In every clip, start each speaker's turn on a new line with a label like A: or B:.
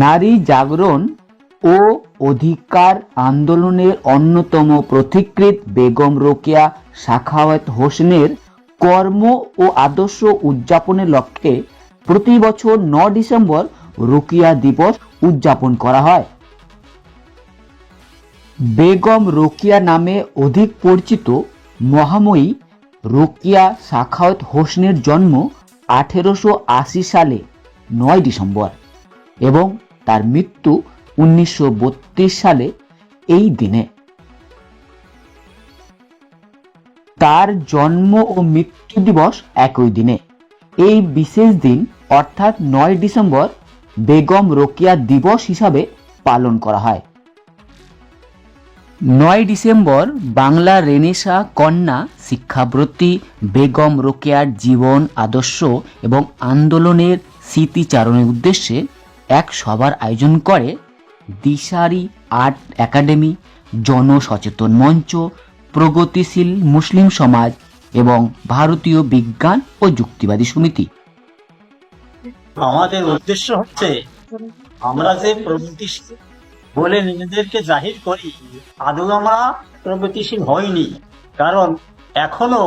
A: নারী জাগরণ ও অধিকার আন্দোলনের অন্যতম পথিকৃৎ বেগম রোকেয়া সাখাওয়াত হোসেনের কর্ম ও আদর্শ উদযাপনের লক্ষ্যে প্রতি বছর 9 ডিসেম্বর রোকেয়া দিবস উদযাপন করা হয়। বেগম রোকেয়া নামে অধিক পরিচিত মহাময়ী রোকেয়া সাখাওয়াত হোসেনের জন্ম 1880 সালে 9 ডিসেম্বর এবং তার মৃত্যু 1932 সালে এই দিনে। তার জন্ম ও মৃত্যু দিবস একই দিনে। এই বিশেষ দিন অর্থাৎ 9 ডিসেম্বর বেগম রোকেয়া দিবস হিসাবে পালন করা হয়। 9 ডিসেম্বর বাংলা রেনেসাঁ কন্যা শিক্ষাব্রতী বেগম রোকেয়ার জীবন আদর্শ এবং আন্দোলনের স্মৃতিচারণের উদ্দেশ্যে এক সভার আয়োজন করে দিশারি আর্ট একাডেমি, জনসচেতন মঞ্চ, প্রগতিশীল মুসলিম সমাজ এবং ভারতীয় বিজ্ঞান ও যুক্তিবাদী সমিতি।
B: আমাদের উদ্দেশ্য হচ্ছে আমরা যে প্রগতিশীল বলে নিজেদেরকে জাহির করি, আদৌ আমরা প্রগতিশীল হইনি। কারণ এখনো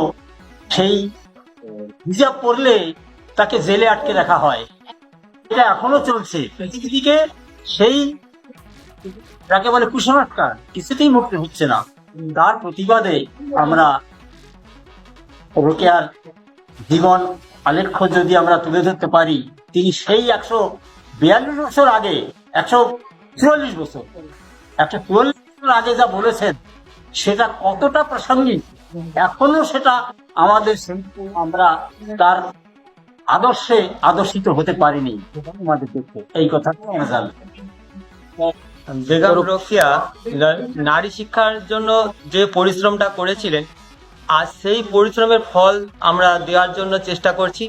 B: সেই হিজাব পড়লে তাকে জেলে আটকে রাখা হয়, এটা এখনো চলছে। পৃথিবীকে সেই যাকে বলে কুসংস্কার কিছুতেই মুক্তি হচ্ছে না। তার প্রতিবাদে আমরা রোকেয়ার জীবন আলেখ্য যদি আমরা তুলে ধরতে পারি, তিনি সেই 142 বছর আগে 144 বছর আগে যা বলেছেন সেটা কতটা প্রাসঙ্গিক এখনো সেটা আমাদের আমরা তার আদর্শে আদর্শিত হতে পারিনি আমাদের দেখতে, এই কথাটা আমরা জানি।
C: বেগম রোকেয়া নারী শিক্ষার জন্য যে পরিশ্রমটা করেছিলেন, আজ সেই পরিশ্রমের ফল আমরা দেওয়ার জন্য চেষ্টা করছি।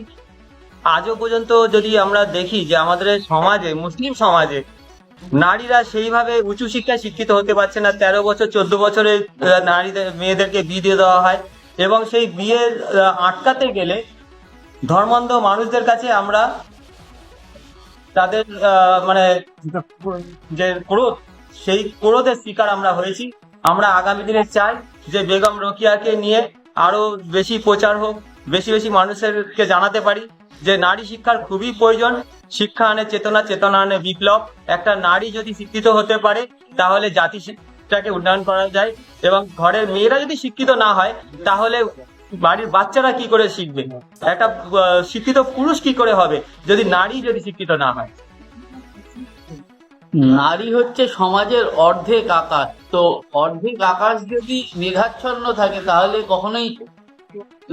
C: আজও পর্যন্ত যদি আমরা দেখি যে আমাদের সমাজে, মুসলিম সমাজে নারীরা সেইভাবে উঁচু শিক্ষায় শিক্ষিত হতে পারছে না। 13 বছর 14 বছরে নারীদের মেয়েদেরকে বিয়ে দিয়ে দেওয়া হয় এবং সেই বিয়ে আটকাতে গেলে ধর্মান্ধ মানুষদের কাছে আমরা তাদের মানে যে ক্রোধ, সেই ক্রোধের শিকার আমরা হয়েছি। আমরা আগামী দিনে চাই যে বেগম রোকেয়াকে নিয়ে আরো বেশি প্রচার হোক, বেশি বেশি মানুষেরকে জানাতে পারি যে নারী শিক্ষার খুবই প্রয়োজন। শিক্ষা আনে চেতনা, চেতনা আনে বিপ্লব। একটা নারী যদি শিক্ষিত হতে পারে তাহলে জাতিটাকে উন্নয়ন করা যায়, এবং ঘরের মেয়েরা যদি শিক্ষিত না হয় তাহলে বাড়ির বাচ্চারা কি করে শিখবে? একটা শিক্ষিত পুরুষ কি করে হবে যদি নারী যদি শিক্ষিত না হয়?
D: নারী হচ্ছে সমাজের অর্ধেক আকাশ। তো অর্ধেক আকাশ যদি মেঘাচ্ছন্ন থাকে তাহলে কখনোই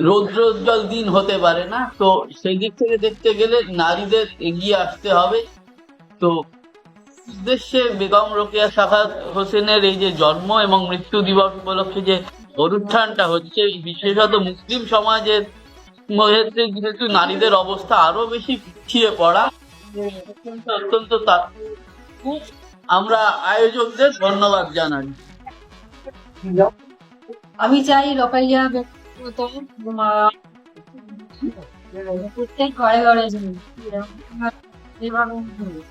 D: রৌদ্রোজ্জ্বল দিন হতে পারে না। তো সেই দিক থেকে দেখতে গেলে নারীদের এগিয়ে আসতে হবে। তো উদ্দেশ্যে বেগম রোকেয়া সাখাওয়াত হোসেনের এই যে জন্ম এবং মৃত্যু দিবস উপলক্ষে যে অনুষ্ঠানটা হচ্ছে, বিশেষত মুসলিম সমাজের মধ্যে যেহেতু নারীদের অবস্থা আরো বেশি পিছিয়ে পড়া, অত্যন্ত আমরা আয়োজকদের ধন্যবাদ জানাই।
E: আমি চাই রোকেয়া প্রত্যেক ঘরে ঘরে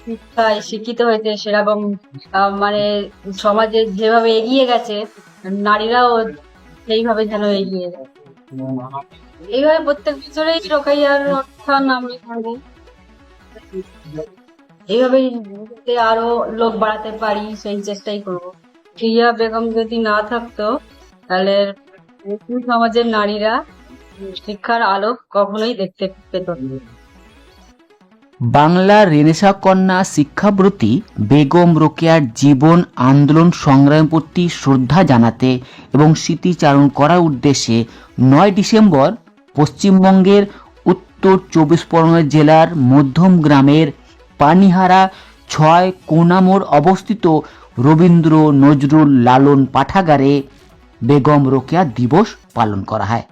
E: শিক্ষায় শিক্ষিত হয়েছে সেরকম মানে সমাজে যেভাবে এগিয়ে গেছে নারীরাও সেইভাবে যেন এগিয়ে যায়। এইভাবে প্রত্যেক বছরেই রোকেয়ার অনুষ্ঠান আমরা করবো, এইভাবে আরো লোক বাড়াতে পারি সেই চেষ্টাই করবো। রোকেয়া বেগম যদি না থাকতো তাহলে সমাজের নারীরা শিক্ষার আলো কখনোই দেখতে পেত না।
A: বাংলা রেনেসাঁ কন্যা শিক্ষাব্রতী বেগম রোকেয়ার জীবন, আন্দোলন, সংগ্রামের প্রতি শ্রদ্ধা জানাতে এবং স্মৃতিচারণ করার উদ্দেশ্যে 9 ডিসেম্বর পশ্চিমবঙ্গের উত্তর 24 পরগনা জেলার মধ্যম গ্রামের পানিহারা 6 কোনামোড় অবস্থিত রবীন্দ্র নজরুল লালন পাঠাগারে বেগম রোকেয়া দিবস পালন করা হয়।